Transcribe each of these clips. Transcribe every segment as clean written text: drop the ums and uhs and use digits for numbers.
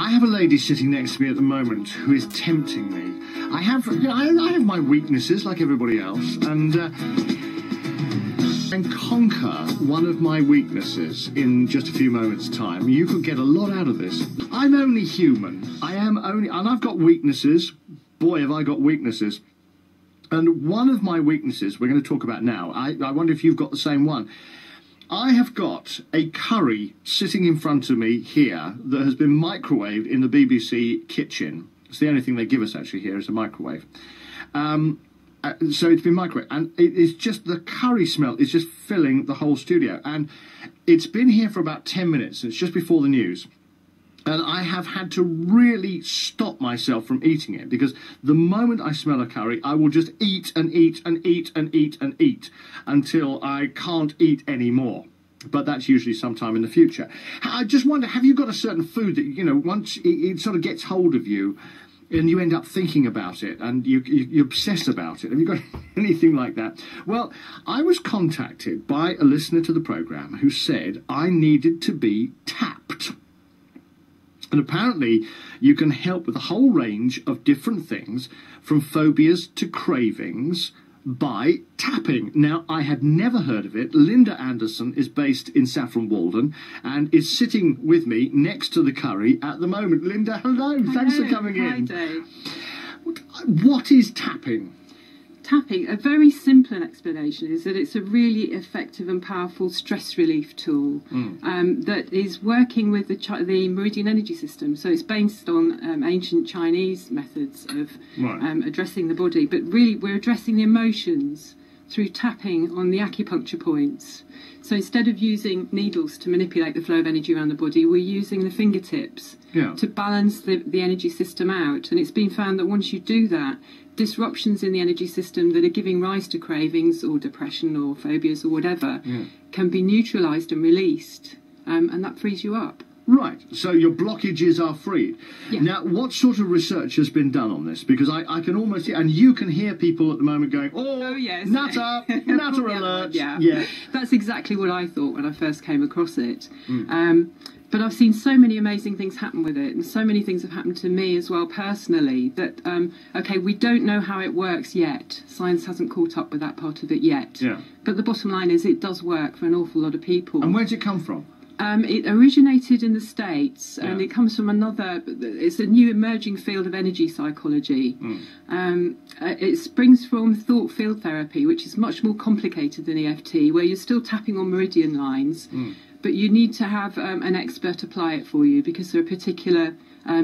I have a lady sitting next to me at the moment who is tempting me. I have my weaknesses like everybody else, and conquer one of my weaknesses in just a few moments' time. You could get a lot out of this. I'm only human. And I've got weaknesses. Boy, have I got weaknesses. And one of my weaknesses we're going to talk about now, I wonder if you've got the same one. I have got a curry sitting in front of me here that has been microwaved in the BBC kitchen. It's the only thing they give us actually here is a microwave. So it's been microwaved, and it is just, the curry smell is just filling the whole studio. And it's been here for about 10 minutes. It's just before the news. And I have had to really stop myself from eating it, because the moment I smell a curry, I will just eat and eat and eat and eat and eat until I can't eat anymore. But that's usually sometime in the future. I just wonder, have you got a certain food that, you know, once it sort of gets hold of you and you end up thinking about it and you obsess about it? Have you got anything like that? Well, I was contacted by a listener to the programme who said I needed to be tapped. And apparently you can help with a whole range of different things, from phobias to cravings, by tapping. Now, I had never heard of it. Linda Anderson is based in Saffron Walden and is sitting with me next to the curry at the moment. Linda, hello. Thanks for coming in. Hi, Dave. What is tapping? Tapping, a very simple explanation, is that it's a really effective and powerful stress relief tool that is working with the meridian energy system. So it's based on ancient Chinese methods of addressing the body, but really we're addressing the emotions through tapping on the acupuncture points. So instead of using needles to manipulate the flow of energy around the body, we're using the fingertips to balance the energy system out. And it's been found that once you do that, disruptions in the energy system that are giving rise to cravings or depression or phobias or whatever can be neutralised and released, and that frees you up. Right, so your blockages are freed. Yeah. Now, what sort of research has been done on this? Because I can almost hear, and you can hear people at the moment going, oh yes, nutter, nutter alert. Yeah, that's exactly what I thought when I first came across it. But I've seen so many amazing things happen with it, and so many things have happened to me as well personally that, okay, we don't know how it works yet. Science hasn't caught up with that part of it yet. Yeah. But the bottom line is it does work for an awful lot of people. And where did it come from? It originated in the States, and it comes from it's a new emerging field of energy psychology. It springs from thought field therapy, which is much more complicated than EFT, where you're still tapping on meridian lines, but you need to have an expert apply it for you, because there are particular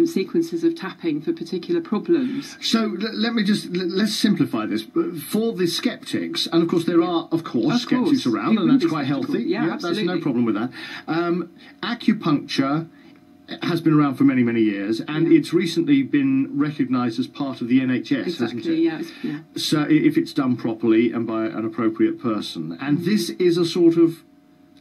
sequences of tapping for particular problems. So let's simplify this for the skeptics, and of course there are skeptics around, and that's quite healthy. Yeah, that's no problem with that. Acupuncture has been around for many, many years, and it's recently been recognised as part of the NHS, hasn't it? Yeah. So if it's done properly and by an appropriate person, and this is a sort of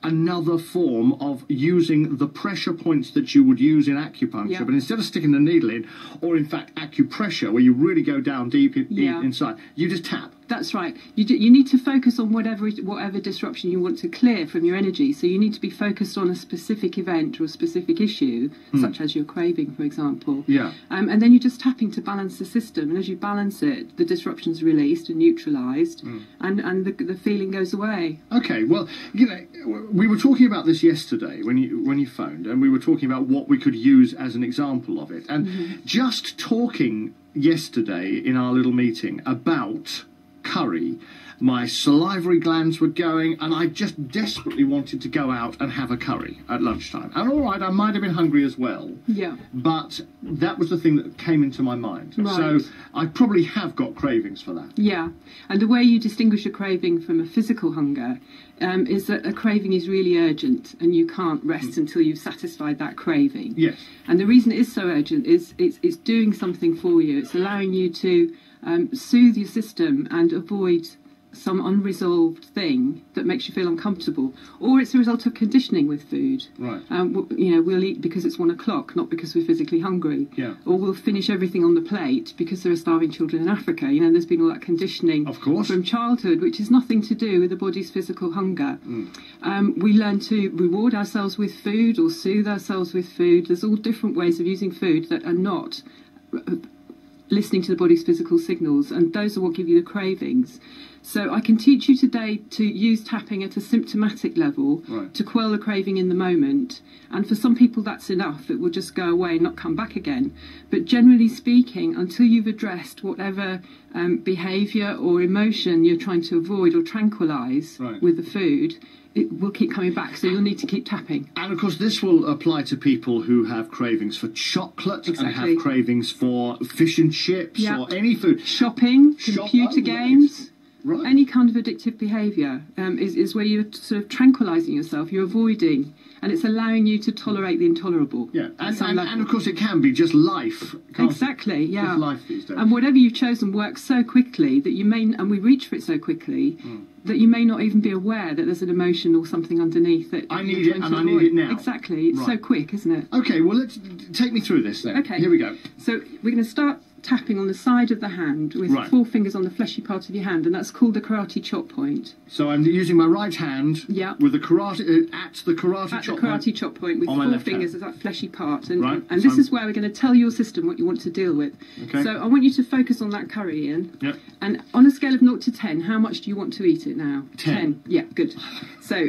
another form of using the pressure points that you would use in acupuncture, but instead of sticking the needle in, or in fact acupressure, where you really go down deep inside, you just tap. That's right. You need to focus on whatever disruption you want to clear from your energy. So you need to be focused on a specific event or a specific issue, such as your craving, for example. Yeah. And then you're just tapping to balance the system. And as you balance it, the disruption's released and neutralised, and the feeling goes away. Okay. Well, you know, we were talking about this yesterday when you phoned, and we were talking about what we could use as an example of it. And just talking yesterday in our little meeting about curry, my salivary glands were going, and I just desperately wanted to go out and have a curry at lunchtime. And all right, I might have been hungry as well. Yeah. But that was the thing that came into my mind. Right. So I probably have got cravings for that. Yeah. And the way you distinguish a craving from a physical hunger is that a craving is really urgent, and you can't rest until you've satisfied that craving. Yes. And the reason it is so urgent is it's doing something for you. It's allowing you to soothe your system and avoid some unresolved thing that makes you feel uncomfortable, or it's a result of conditioning with food. Right. We'll eat because it's 1 o'clock, not because we're physically hungry. Yeah. Or we'll finish everything on the plate because there are starving children in Africa. There's been all that conditioning Of course. from childhood, which has nothing to do with the body's physical hunger. We learn to reward ourselves with food or soothe ourselves with food. There's all different ways of using food that are not listening to the body's physical signals, and those are what give you the cravings. So I can teach you today to use tapping at a symptomatic level to quell the craving in the moment, and for some people that's enough. It will just go away and not come back again. But generally speaking, until you've addressed whatever behaviour or emotion you're trying to avoid or tranquilise with the food, it will keep coming back, so you'll need to keep tapping. And of course this will apply to people who have cravings for chocolate and have cravings for fish and chips or any food. Shopping, computer games. Right. Any kind of addictive behaviour is where you're sort of tranquilising yourself, you're avoiding, and it's allowing you to tolerate the intolerable. Yeah, and of course it can be just life. Exactly, yeah. Just life these days. And whatever you've chosen works so quickly that you may, and we reach for it so quickly, that you may not even be aware that there's an emotion or something underneath that I need it, and I need it now. Exactly, it's so quick, isn't it? Okay, well, take me through this then. Okay. Here we go. So we're going to start tapping on the side of the hand with 4 fingers on the fleshy part of your hand, and that's called the karate chop point. So I'm using my right hand with the karate at the karate chop point with 4 fingers of that fleshy part, and this is where we're going to tell your system what you want to deal with. Okay. So I want you to focus on that curry, Ian. Yep. And on a scale of 0 to 10, how much do you want to eat it now? 10. Yeah, good. So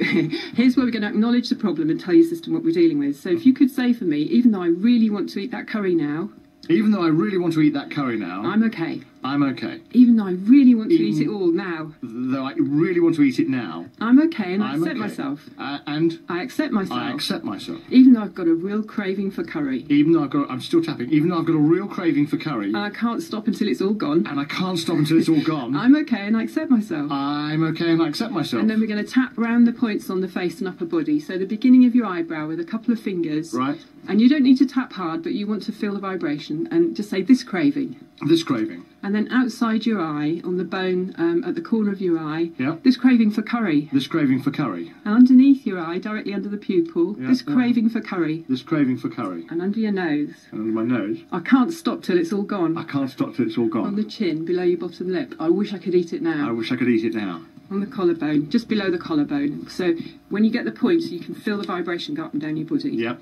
here's where we're going to acknowledge the problem and tell your system what we're dealing with. So if you could say for me, even though I really want to eat that curry now, even though I really want to eat that curry now, I'm okay. I'm okay. Even though I really want to eat it all now, though I really want to eat it now, I'm okay, and I accept myself. And I accept myself. I accept myself. Even though I've got a real craving for curry. Even though I'm still tapping. Even though I've got a real craving for curry. And I can't stop until it's all gone. And I can't stop until it's all gone. I'm okay, and I accept myself. I'm okay, and I accept myself. And then we're going to tap round the points on the face and upper body. So the beginning of your eyebrow with a couple of fingers. Right. And you don't need to tap hard, but you want to feel the vibration and just say this craving. This craving. And then outside your eye, on the bone at the corner of your eye, yeah. This craving for curry. This craving for curry. And underneath your eye, directly under the pupil, this craving for curry. This craving for curry. And under your nose. And under my nose. I can't stop till it's all gone. I can't stop till it's all gone. On the chin, below your bottom lip. I wish I could eat it now. I wish I could eat it now. On the collarbone, just below the collarbone. So when you get the point, you can feel the vibration go up and down your body. Yep.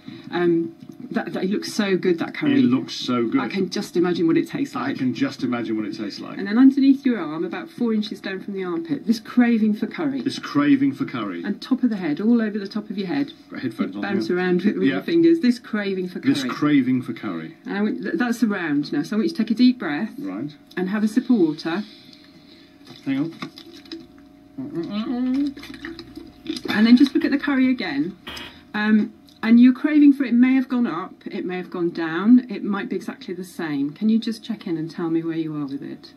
That it looks so good, that curry. It looks so good. I can just imagine what it tastes like. I can just imagine what it tastes like. And then underneath your arm, about 4 inches down from the armpit, this craving for curry. This craving for curry. And top of the head, all over the top of your head. Got headphones on. Bounce around with your fingers. This craving for curry. This craving for curry. And that's around now. So I want you to take a deep breath. Right. And have a sip of water. Hang on. And then just look at the curry again. And your craving for it may have gone up, it may have gone down, it might be exactly the same. Can you just check in and tell me where you are with it?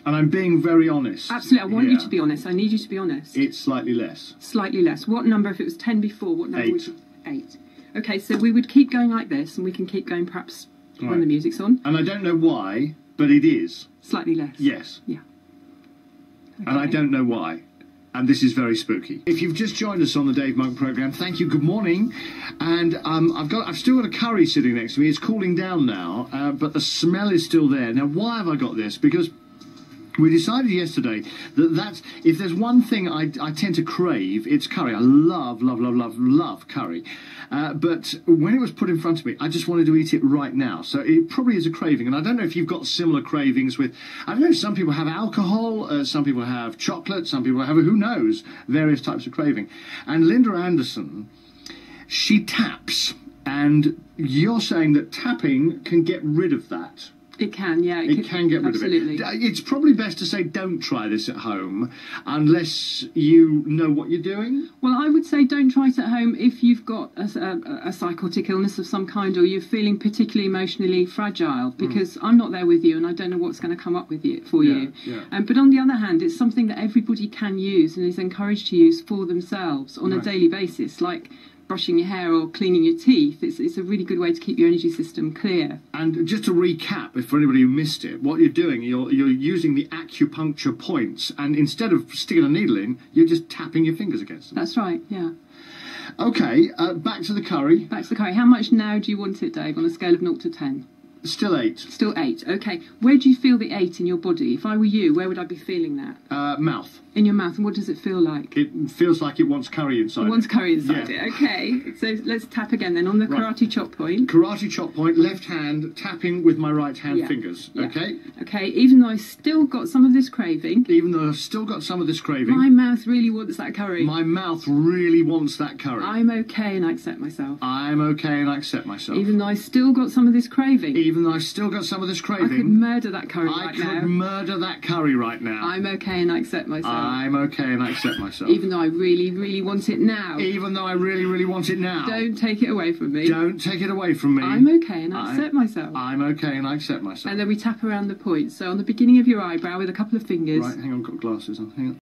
And I'm being very honest. Absolutely, I want you to be honest. I need you to be honest. It's slightly less. Slightly less. What number, if it was 10 before, what number 8. would you... 8. Okay, so we would keep going like this, and we can keep going perhaps when the music's on. And I don't know why, but it is. Slightly less. Yes. Yeah. Okay. And I don't know why. And this is very spooky. If you've just joined us on the Dave Monk programme, thank you, good morning. And I've still got a curry sitting next to me. It's cooling down now, but the smell is still there. Now, why have I got this? Because we decided yesterday that if there's one thing I tend to crave, it's curry. I love curry. But when it was put in front of me, I just wanted to eat it right now. So it probably is a craving. And I don't know if you've got similar cravings with, I don't know, some people have alcohol, some people have chocolate, some people have, who knows, various types of craving. And Linda Anderson, she taps. And you're saying that tapping can get rid of that. It can, yeah. It can get rid of it. It's probably best to say don't try this at home unless you know what you're doing. Well, I would say don't try it at home if you've got a psychotic illness of some kind or you're feeling particularly emotionally fragile, because I'm not there with you and I don't know what's going to come up with you for you. Yeah. But on the other hand, it's something that everybody can use and is encouraged to use for themselves on a daily basis, like brushing your hair or cleaning your teeth, it's a really good way to keep your energy system clear. And just to recap, if for anybody who missed it, what you're doing, you're using the acupuncture points, and instead of sticking a needle in, you're just tapping your fingers against them. That's right, yeah. Okay, back to the curry. Back to the curry. How much now do you want it, Dave, on a scale of 0 to 10? Still 8. Still 8, okay. Where do you feel the 8 in your body? If I were you, where would I be feeling that? Mouth. In your mouth, and what does it feel like? It feels like it wants curry inside it. Wants curry inside yeah. it, okay. So let's tap again then on the karate chop point. Karate chop point, left hand, tapping with my right hand fingers, okay? Okay, even though I still got some of this craving. Even though I've still got some of this craving. My mouth really wants that curry. My mouth really wants that curry. I'm okay and I accept myself. I'm okay and I accept myself. Even though I still got some of this craving. Even though I still got some of this craving. I could murder that curry right now. I could murder that curry right now. I'm okay and I accept myself. I'm okay and I accept myself. Even though I really, really want it now. Even though I really, really want it now. Don't take it away from me. Don't take it away from me. I'm okay and I accept myself. I'm okay and I accept myself. And then we tap around the points. So on the beginning of your eyebrow with a couple of fingers. Right, hang on, I've got glasses on. Hang on.